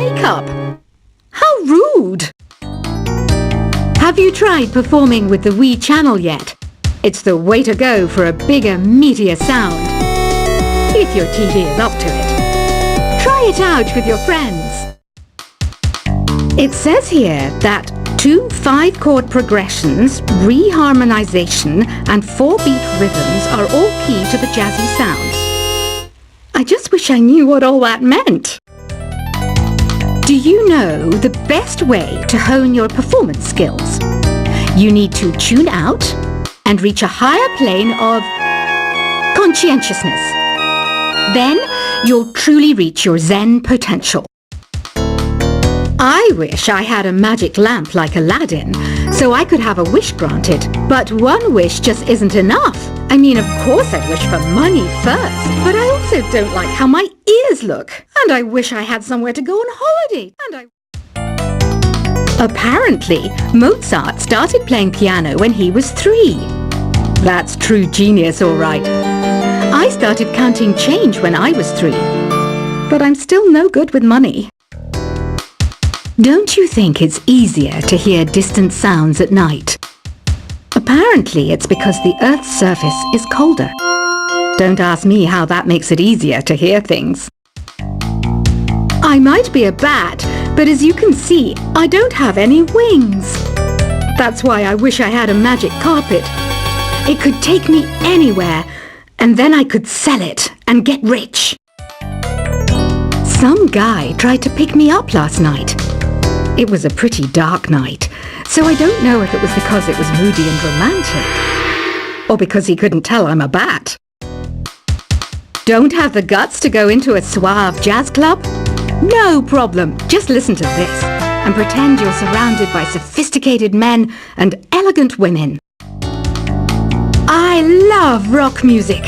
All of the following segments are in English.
makeup. How rude! Have you tried performing with the Wii channel yet? It's the way to go for a bigger, meatier sound. If your TV is up to it. Try it out with your friends. It says here that 2 5-chord progressions, reharmonization and 4-beat rhythms are all key to the jazzy sound. I just wish I knew what all that meant. Do you know the best way to hone your performance skills? You need to tune out and reach a higher plane of conscientiousness. Then you'll truly reach your Zen potential. I wish I had a magic lamp like Aladdin, so I could have a wish granted. But one wish just isn't enough. I mean, of course I'd wish for money first, but I also don't like how my ears look. And I wish I had somewhere to go on holiday. Apparently, Mozart started playing piano when he was 3. That's true genius, all right. I started counting change when I was 3, but I'm still no good with money. Don't you think it's easier to hear distant sounds at night? Apparently, it's because the Earth's surface is colder. Don't ask me how that makes it easier to hear things. I might be a bat, but as you can see, I don't have any wings. That's why I wish I had a magic carpet. It could take me anywhere, and then I could sell it and get rich. Some guy tried to pick me up last night. It was a pretty dark night, so I don't know if it was because it was moody and romantic, or because he couldn't tell I'm a bat. Don't have the guts to go into a suave jazz club? No problem, just listen to this and pretend you're surrounded by sophisticated men and elegant women. I love rock music.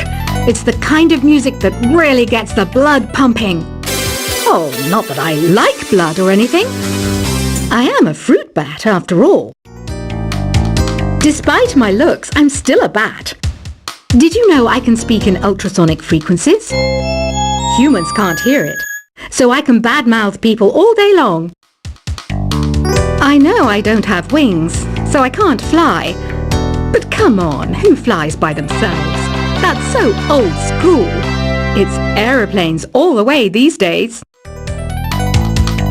It's the kind of music that really gets the blood pumping. Oh, not that I like blood or anything. I am a fruit bat, after all. Despite my looks, I'm still a bat. Did you know I can speak in ultrasonic frequencies? Humans can't hear it, so I can badmouth people all day long. I know I don't have wings, so I can't fly. But come on, who flies by themselves? That's so old school. It's aeroplanes all the way these days.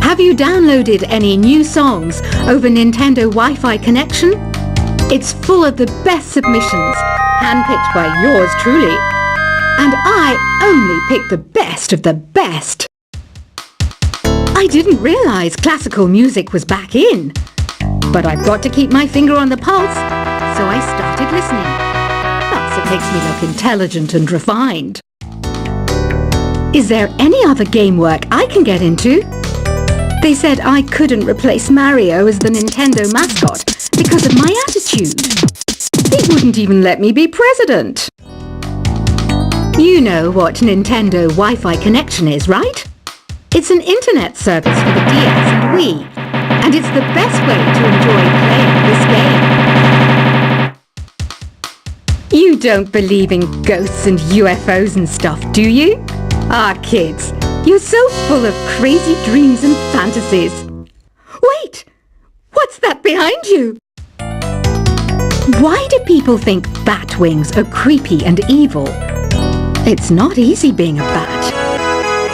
Have you downloaded any new songs over Nintendo Wi-Fi connection? It's full of the best submissions, handpicked by yours truly. And I only pick the best of the best. I didn't realize classical music was back in. But I've got to keep my finger on the pulse, so I started listening. Plus, it makes me look intelligent and refined. Is there any other game work I can get into? They said I couldn't replace Mario as the Nintendo mascot because of my attitude. They wouldn't even let me be president. You know what Nintendo Wi-Fi connection is, right? It's an internet service for the DS and Wii, and it's the best way to enjoy playing this game. You don't believe in ghosts and UFOs and stuff, do you? Ah, kids, you're so full of crazy dreams and fantasies. Wait! What's that behind you? Why do people think bat wings are creepy and evil? It's not easy being a bat.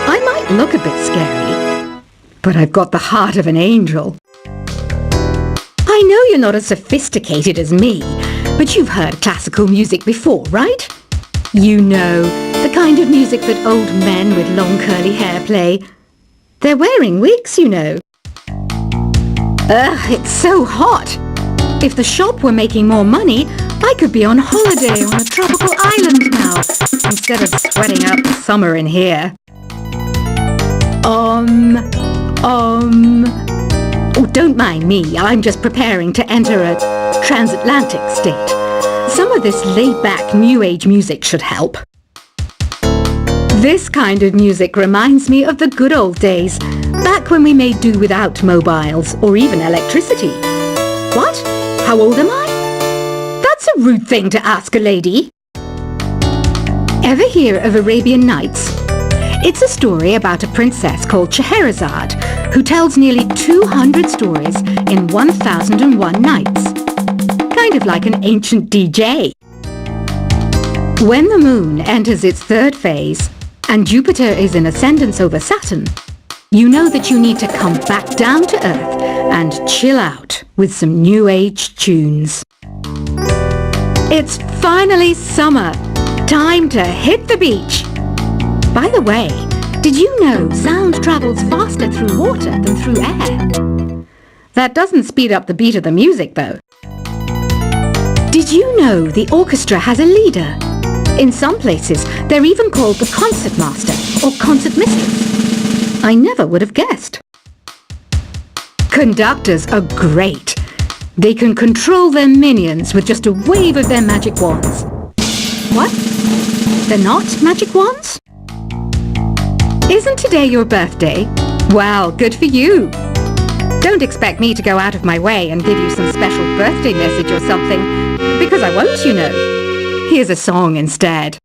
I might look a bit scary, but I've got the heart of an angel. I know you're not as sophisticated as me, but you've heard classical music before, right? You know, the kind of music that old men with long curly hair play. They're wearing wigs, you know. Ugh, it's so hot. If the shop were making more money, I could be on holiday on a tropical island now, instead of sweating out the summer in here. Oh, don't mind me. I'm just preparing to enter a transatlantic state. Some of this laid-back New Age music should help. This kind of music reminds me of the good old days, back when we made do without mobiles or even electricity. What? How old am I? That's a rude thing to ask a lady. Ever hear of Arabian Nights? It's a story about a princess called Scheherazade, who tells nearly 200 stories in 1001 nights. Kind of like an ancient DJ. When the moon enters its third phase and Jupiter is in ascendance over Saturn, you know that you need to come back down to Earth and chill out with some new age tunes. It's finally summer. Time to hit the beach. By the way, did you know sound travels faster through water than through air? That doesn't speed up the beat of the music, though. Did you know the orchestra has a leader? In some places, they're even called the concert master or concert mistress. I never would have guessed. Conductors are great. They can control their minions with just a wave of their magic wands. What? They're not magic wands? Isn't today your birthday? Well, good for you. Don't expect me to go out of my way and give you some special birthday message or something, because I won't, you know. Here's a song instead.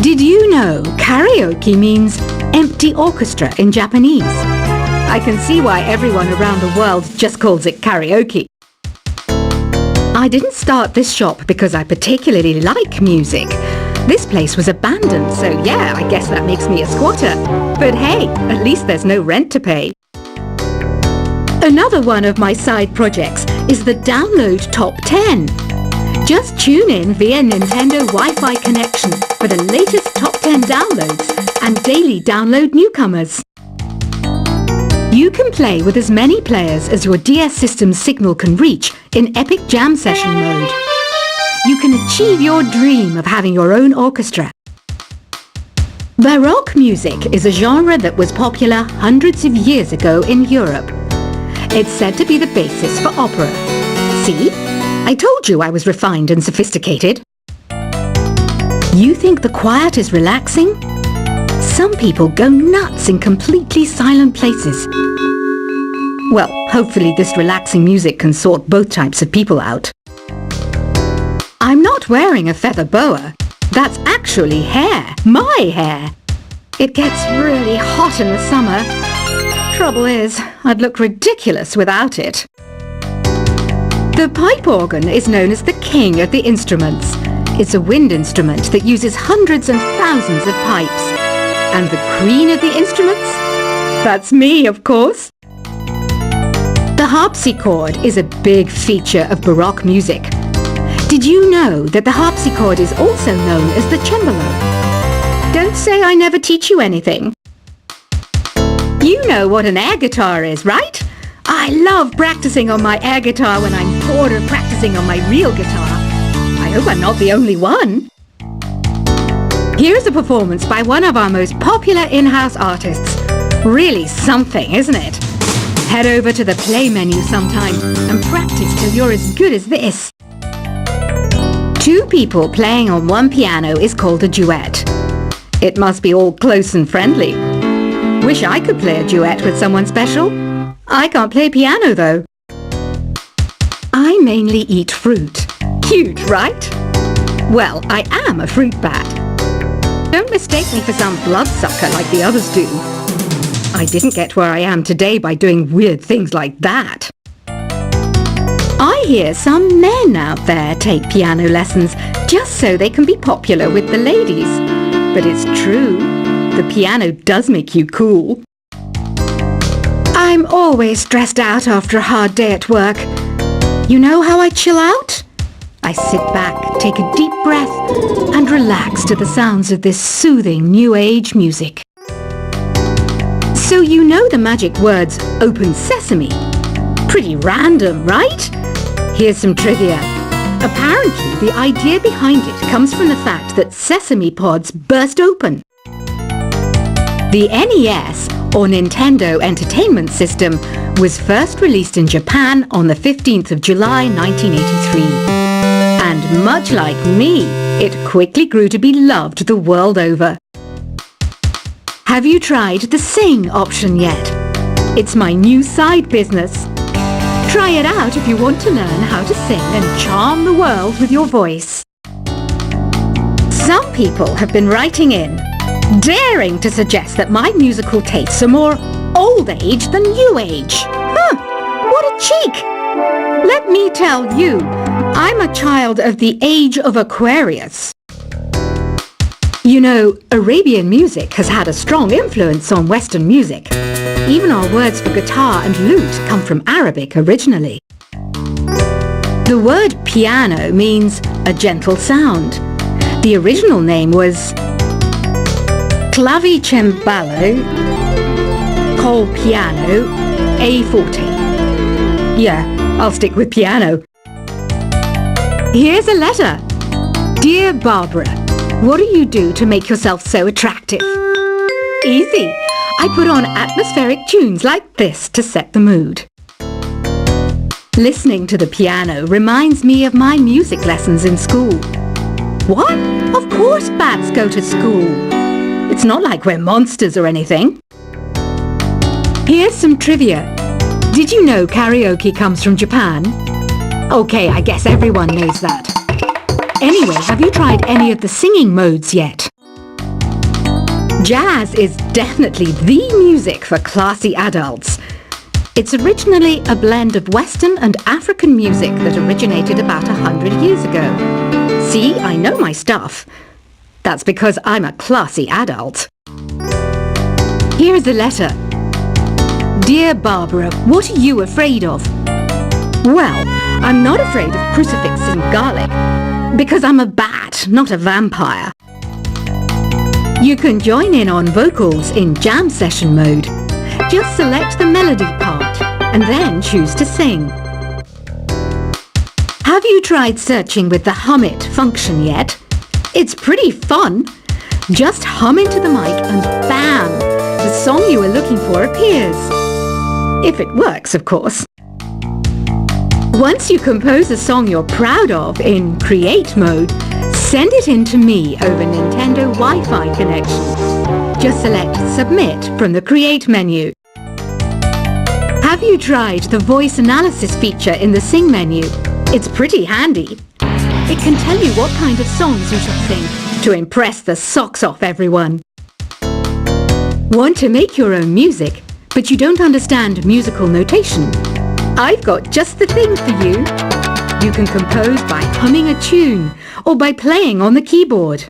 Did you know karaoke means empty orchestra in Japanese? I can see why everyone around the world just calls it karaoke. I didn't start this shop because I particularly like music. This place was abandoned, so yeah, I guess that makes me a squatter. But hey, at least there's no rent to pay. Another one of my side projects is the Download Top 10. Just tune in via Nintendo Wi-Fi connection for the latest top 10 downloads and daily download newcomers. You can play with as many players as your DS system's signal can reach in Epic Jam Session mode. You can achieve your dream of having your own orchestra. Baroque music is a genre that was popular hundreds of years ago in Europe. It's said to be the basis for opera. See? I told you I was refined and sophisticated. You think the quiet is relaxing? Some people go nuts in completely silent places. Well, hopefully this relaxing music can sort both types of people out. I'm not wearing a feather boa. That's actually hair. My hair. It gets really hot in the summer. Trouble is, I'd look ridiculous without it. The pipe organ is known as the king of the instruments. It's a wind instrument that uses hundreds and thousands of pipes. And the queen of the instruments? That's me, of course. The harpsichord is a big feature of Baroque music. Did you know that the harpsichord is also known as the cembalo? Don't say I never teach you anything. You know what an air guitar is, right? I love practicing on my air guitar when I'm bored of practicing on my real guitar. I hope I'm not the only one. Here's a performance by one of our most popular in-house artists. Really something, isn't it? Head over to the play menu sometime and practice till you're as good as this. Two people playing on one piano is called a duet. It must be all close and friendly. Wish I could play a duet with someone special. I can't play piano though. I mainly eat fruit. Cute, right? Well, I am a fruit bat. Don't mistake me for some bloodsucker like the others do. I didn't get where I am today by doing weird things like that. I hear some men out there take piano lessons just so they can be popular with the ladies. But it's true. The piano does make you cool. I'm always stressed out after a hard day at work. You know how I chill out? I sit back, take a deep breath, and relax to the sounds of this soothing new age music. So you know the magic words "open sesame"? Pretty random, right? Here's some trivia. Apparently, the idea behind it comes from the fact that sesame pods burst open. The NES, or Nintendo Entertainment System, was first released in Japan on the 15th of July 1983. And much like me, it quickly grew to be loved the world over. Have you tried the Sing option yet? It's my new side business. Try it out if you want to learn how to sing and charm the world with your voice. Some people have been writing in, daring to suggest that my musical tastes are more old age than new age. Huh, what a cheek! Let me tell you, I'm a child of the age of Aquarius. You know, Arabian music has had a strong influence on Western music. Even our words for guitar and lute come from Arabic originally. The word piano means a gentle sound. The original name was clavicembalo col piano a forte. Yeah, I'll stick with piano. Here's a letter. Dear Barbara, what do you do to make yourself so attractive? Easy. I put on atmospheric tunes like this to set the mood. Listening to the piano reminds me of my music lessons in school. What? Of course bats go to school. It's not like we're monsters or anything. Here's some trivia. Did you know karaoke comes from Japan? Okay, I guess everyone knows that. Anyway, have you tried any of the singing modes yet? Jazz is definitely the music for classy adults. It's originally a blend of Western and African music that originated about 100 years ago. See, I know my stuff. That's because I'm a classy adult. Here's a letter. Dear Barbara, what are you afraid of? Well, I'm not afraid of crucifix and garlic, because I'm a bat, not a vampire. You can join in on vocals in jam session mode. Just select the melody part and then choose to sing. Have you tried searching with the Hum It function yet? It's pretty fun. Just hum into the mic and bam! The song you were looking for appears. If it works, of course. Once you compose a song you're proud of in Create mode, send it in to me over Nintendo Wi-Fi connection. Just select Submit from the Create menu. Have you tried the voice analysis feature in the Sing menu? It's pretty handy. It can tell you what kind of songs you should sing to impress the socks off everyone. Want to make your own music, but you don't understand musical notation? I've got just the thing for you. You can compose by humming a tune or by playing on the keyboard.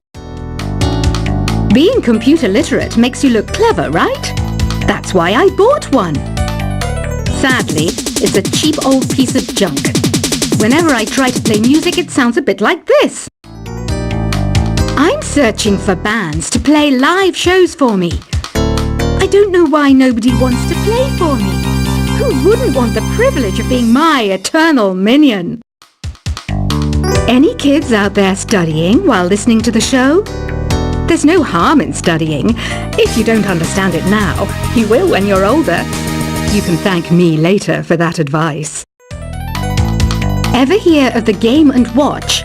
Being computer literate makes you look clever, right? That's why I bought one. Sadly, it's a cheap old piece of junk. Whenever I try to play music, it sounds a bit like this. I'm searching for bands to play live shows for me. I don't know why nobody wants to play for me. Who wouldn't want the privilege of being my eternal minion? Any kids out there studying while listening to the show? There's no harm in studying. If you don't understand it now, you will when you're older. You can thank me later for that advice. Ever hear of the Game & Watch?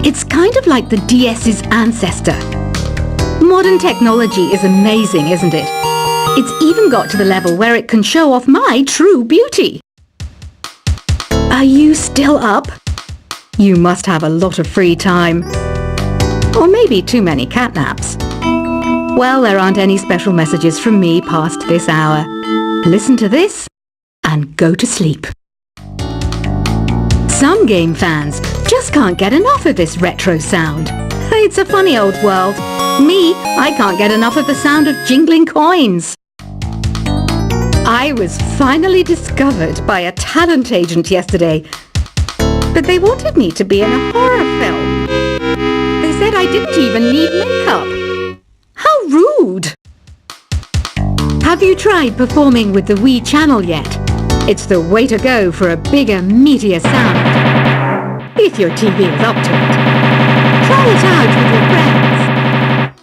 It's kind of like the DS's ancestor. Modern technology is amazing, isn't it? It's even got to the level where it can show off my true beauty. Are you still up? You must have a lot of free time. Or maybe too many catnaps. Well, there aren't any special messages from me past this hour. Listen to this and go to sleep. Some game fans just can't get enough of this retro sound. It's a funny old world. Me, I can't get enough of the sound of jingling coins. I was finally discovered by a talent agent yesterday, but they wanted me to be in a horror film. They said I didn't even need makeup. How rude! Have you tried performing with the Wii channel yet? It's the way to go for a bigger, meatier sound. If your TV is up to it. Try it out with your friends.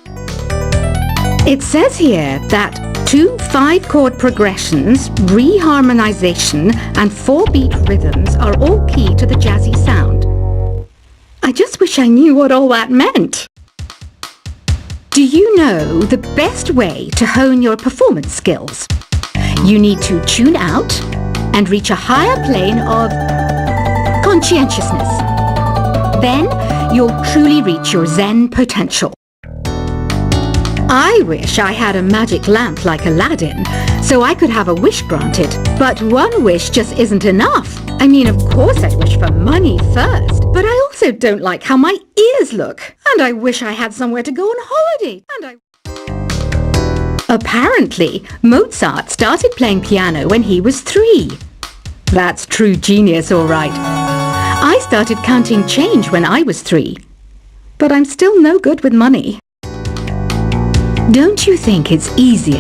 It says here that 2 5-chord progressions, reharmonization, and 4-beat rhythms are all key to the jazzy sound. I just wish I knew what all that meant. Do you know the best way to hone your performance skills? You need to tune out and reach a higher plane of conscientiousness. Then you'll truly reach your Zen potential. I wish I had a magic lamp like Aladdin, so I could have a wish granted. But one wish just isn't enough. I mean, of course I'd wish for money first, but I also don't like how my ears look. And I wish I had somewhere to go on holiday. Apparently, Mozart started playing piano when he was 3. That's true genius, all right. I started counting change when I was 3. But I'm still no good with money. Don't you think it's easier